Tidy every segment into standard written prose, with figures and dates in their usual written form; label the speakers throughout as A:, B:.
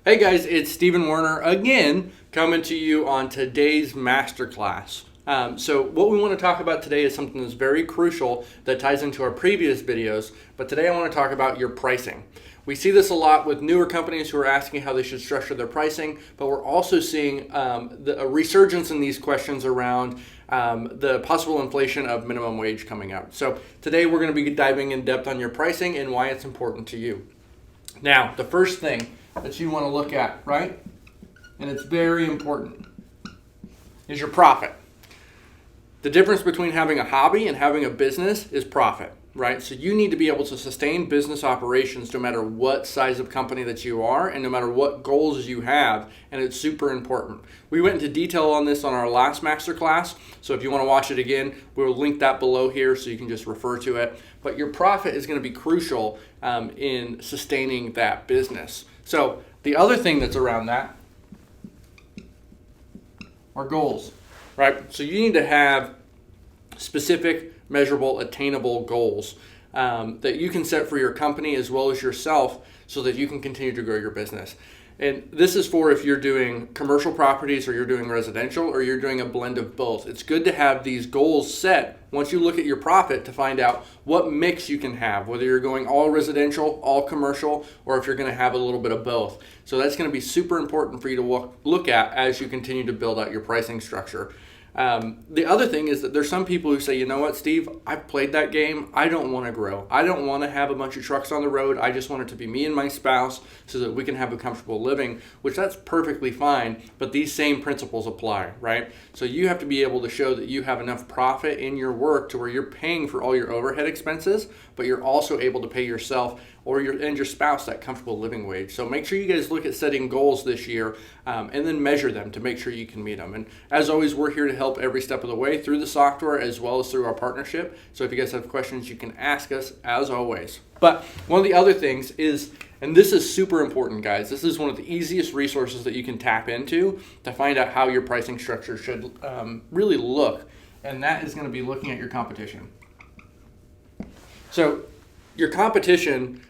A: Hey guys, it's Stephen Werner again coming to you on today's masterclass. So what we want to talk about today is something that's very crucial that ties into our previous videos, but today I want to talk about your pricing. We see this a lot with newer companies who are asking how they should structure their pricing, but we're also seeing a resurgence in these questions around the possible inflation of minimum wage coming out. So today we're going to be diving in depth on your pricing and why it's important to you. Now, the first thing that you want to look at, right, and it's very important, is your profit. The difference between having a hobby and having a business is profit, right? So you need to be able to sustain business operations no matter what size of company that you are and no matter what goals you have, and it's super important. We went into detail on this on our last masterclass, so if you want to watch it again, we'll link that below here so you can just refer to it. But your profit is going to be crucial in sustaining that business. So the other thing that's around that are goals, right? So you need to have specific, measurable, attainable goals that you can set for your company as well as yourself so that you can continue to grow your business. And this is for if you're doing commercial properties or you're doing residential or you're doing a blend of both. It's good to have these goals set once you look at your profit to find out what mix you can have, whether you're going all residential, all commercial, or if you're going to have a little bit of both. So that's going to be super important for you to look at as you continue to build out your pricing structure. The other thing is that there's some people who say, you know what, Steve, I've played that game. I don't want to grow. I don't want to have a bunch of trucks on the road. I just want it to be me and my spouse so that we can have a comfortable living, which that's perfectly fine. But these same principles apply, right? So you have to be able to show that you have enough profit in your work to where you're paying for all your overhead expenses, but you're also able to pay yourself and your spouse that comfortable living wage. So make sure you guys look at setting goals this year and then measure them to make sure you can meet them. And as always, we're here to help every step of the way through the software as well as through our partnership. So if you guys have questions, you can ask us as always. But one of the other things is, and this is super important, guys, this is one of the easiest resources that you can tap into to find out how your pricing structure should really look. And that is going to be looking at your competition. So your competition,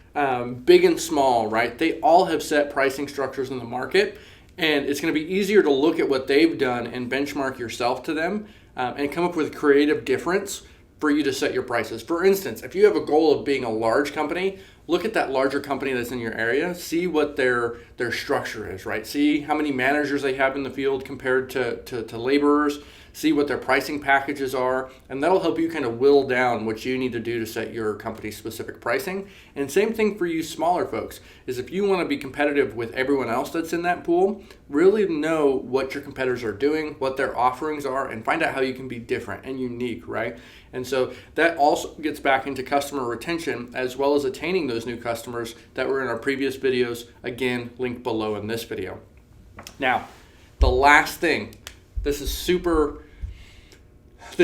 A: big and small, right? They all have set pricing structures in the market, and it's going to be easier to look at what they've done and benchmark yourself to them and come up with a creative difference for you to set your prices. For instance, if you have a goal of being a large company, look at that larger company that's in your area, see what their structure is, right? See how many managers they have in the field compared to laborers, see what their pricing packages are, and that'll help you kind of whittle down what you need to do to set your company's specific pricing. And same thing for you smaller folks, is if you want to be competitive with everyone else that's in that pool, really know what your competitors are doing, what their offerings are, and find out how you can be different and unique, right? And so that also gets back into customer retention as well as attaining those new customers that were in our previous videos, again, linked below in this video. Now, the last thing, this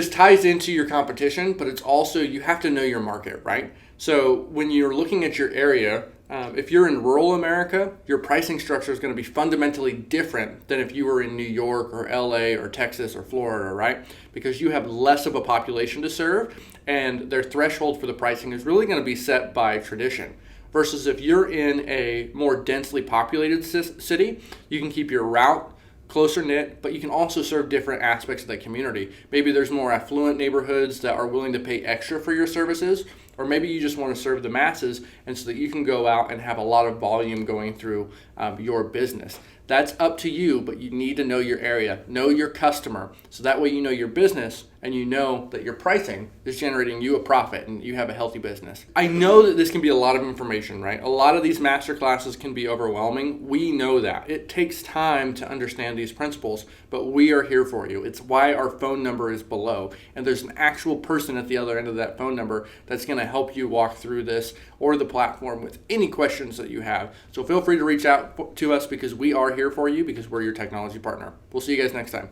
A: ties into your competition, but it's also, you have to know your market, right? So when you're looking at your area, if you're in rural America, your pricing structure is going to be fundamentally different than if you were in New York or LA or Texas or Florida, right? Because you have less of a population to serve, and their threshold for the pricing is really going to be set by tradition. Versus if you're in a more densely populated city, you can keep your route closer knit, but you can also serve different aspects of the community. Maybe there's more affluent neighborhoods that are willing to pay extra for your services, or maybe you just want to serve the masses and so that you can go out and have a lot of volume going through your business. That's up to you, but you need to know your area, know your customer, so that way you know your business and you know that your pricing is generating you a profit and you have a healthy business. I know that this can be a lot of information, right? A lot of these master classes can be overwhelming. We know that. It takes time to understand these principles, but we are here for you. It's why our phone number is below, and there's an actual person at the other end of that phone number that's going to help you walk through this or the platform with any questions that you have. So feel free to reach out to us because we are here for you because we're your technology partner. We'll see you guys next time.